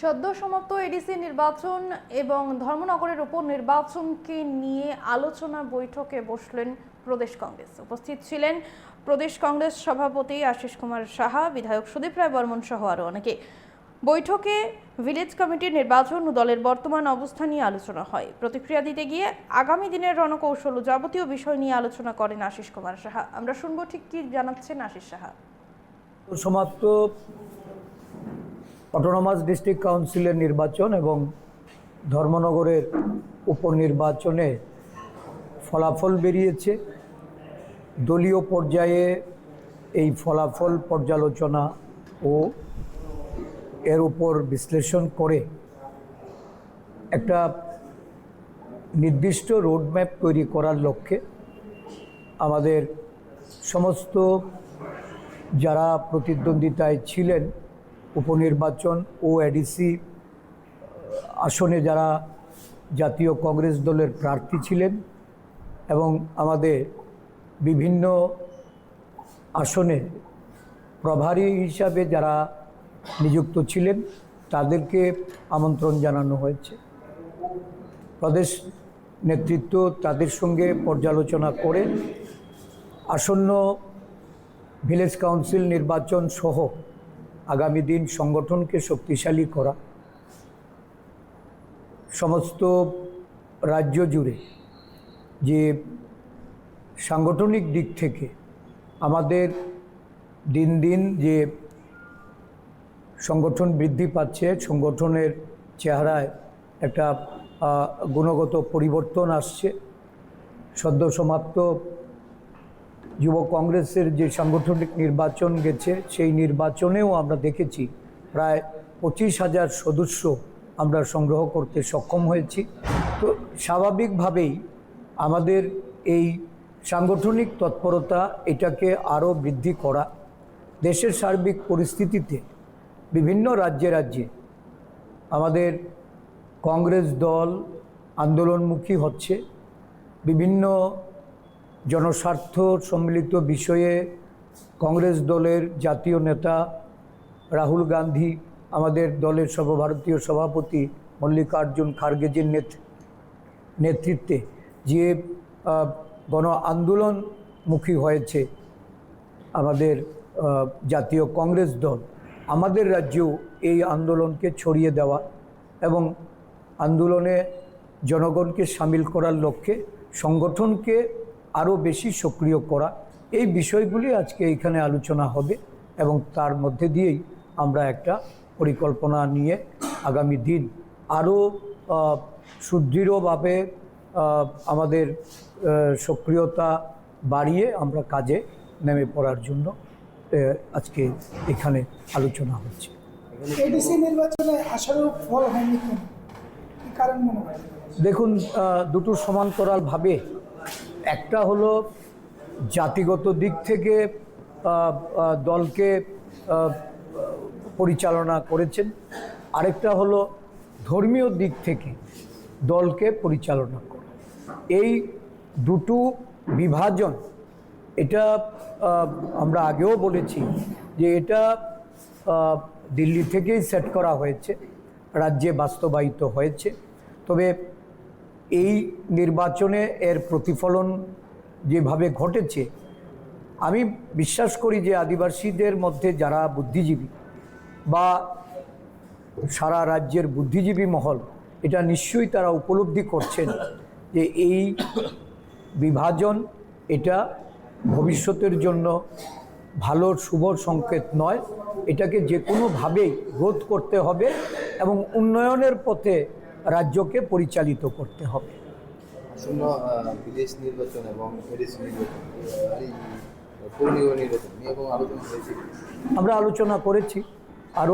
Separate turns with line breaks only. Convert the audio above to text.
সদ্য সমাপ্ত এডিসি নির্বাচন এবং ধর্মনগরের উপনির্বাচনকে নিয়ে আলোচনা বৈঠকে বসলেন প্রদেশ কংগ্রেস। উপস্থিত ছিলেন প্রদেশ কংগ্রেস সভাপতি আশিস কুমার সাহা, বিধায়ক সুদীপ রায় বর্মন সহ আরও অনেকে। বৈঠকে ভিলেজ কমিটির নির্বাচন ও দলের বর্তমান অবস্থা নিয়ে আলোচনা হয়। প্রতিক্রিয়া দিতে গিয়ে আগামী দিনের রণকৌশল ও যাবতীয় বিষয় নিয়ে আলোচনা করেন আশিস কুমার সাহা। আমরা শুনবো ঠিক কি জানাচ্ছেন আশিস সাহা।
সমাপ্ত অটোনমাস ডিস্ট্রিক্ট কাউন্সিলের নির্বাচন এবং ধর্মনগরের উপনির্বাচনে ফলাফল বেরিয়েছে। দলীয় পর্যায়ে এই ফলাফল পর্যালোচনা ও এর উপর বিশ্লেষণ করে একটা নির্দিষ্ট রোডম্যাপ তৈরি করার লক্ষ্যে আমাদের সমস্ত যারা প্রতিদ্বন্দ্বিতায় ছিলেন উপনির্বাচন ও এডিসি আসনে যারা জাতীয় কংগ্রেস দলের প্রার্থী ছিলেন এবং আমাদের বিভিন্ন আসনে প্রভারী হিসাবে যারা নিযুক্ত ছিলেন তাদেরকে আমন্ত্রণ জানানো হয়েছে। প্রদেশ নেতৃত্ব তাদের সঙ্গে পর্যালোচনা করে আসন্ন ভিলেজ কাউন্সিল নির্বাচন সহ আগামী দিন সংগঠনকে শক্তিশালী করা, সমস্ত রাজ্য জুড়ে যে সাংগঠনিক দিক থেকে আমাদের দিন দিন যে সংগঠন বৃদ্ধি পাচ্ছে, সংগঠনের চেহারায় একটা গুণগত পরিবর্তন আসছে। সদ্য সমাপ্ত যুব কংগ্রেসের যে সাংগঠনিক নির্বাচন গেছে সেই নির্বাচনেও আমরা দেখেছি প্রায় 25,000 সদস্য আমরা সংগ্রহ করতে সক্ষম হয়েছি। তো স্বাভাবিকভাবেই আমাদের এই সাংগঠনিক তৎপরতা এটাকে আরও বৃদ্ধি করা, দেশের সার্বিক পরিস্থিতিতে বিভিন্ন রাজ্যে রাজ্যে আমাদের কংগ্রেস দল আন্দোলনমুখী হচ্ছে। বিভিন্ন জনস্বার্থ সম্মিলিত বিষয়ে কংগ্রেস দলের জাতীয় নেতা রাহুল গান্ধী, আমাদের দলের সর্বভারতীয় সভাপতি মল্লিকার্জুন খার্গেজির নেতৃত্বে যে গণ আন্দোলনমুখী হয়েছে আমাদের জাতীয় কংগ্রেস দল, আমাদের রাজ্যেও এই আন্দোলনকে ছড়িয়ে দেওয়া এবং আন্দোলনে জনগণকে সামিল করার লক্ষ্যে সংগঠনকে আরও বেশি সক্রিয় করা, এই বিষয়গুলি আজকে এখানে আলোচনা হবে এবং তার মধ্যে দিয়েই আমরা একটা পরিকল্পনা নিয়ে আগামী দিন আরও সুদৃঢ়ভাবে আমাদের সক্রিয়তা বাড়িয়ে আমরা কাজে নেমে পড়ার জন্য আজকে এখানে আলোচনা হচ্ছে।
এডিসি নির্বাচনে আশানুরূপ ফল হয়নি কেন, কি কারণ মনে হয়?
দেখুন, দুটো সমান্তরালভাবে, একটা হলো জাতিগত দিক থেকে দলকে পরিচালনা করেছেন, আরেকটা হলো ধর্মীয় দিক থেকে দলকে পরিচালনা করা। এই দুটো বিভাজন, এটা আমরা আগেও বলেছি যে এটা দিল্লি থেকেই সেট করা হয়েছে, রাজ্যে বাস্তবায়িত হয়েছে। তবে এই নির্বাচনে এর প্রতিফলন যেভাবে ঘটেছে, আমি বিশ্বাস করি যে আদিবাসীদের মধ্যে যারা বুদ্ধিজীবী বা সারা রাজ্যের বুদ্ধিজীবী মহল, এটা নিশ্চয়ই তারা উপলব্ধি করছেন যে এই বিভাজন এটা ভবিষ্যতের জন্য ভালো শুভ সংকেত নয়। এটাকে যে কোনোভাবেই রোধ করতে হবে এবং উন্নয়নের পথে রাজ্যকে পরিচালিত করতে হবে।
আসন্ন বিদেশ নির্বাচন এবং এডিসি নির্বাচন, পৌর নির্বাচন নিয়ে কোনো আলোচনা হয়েছে?
আমরা আলোচনা করেছি, আরও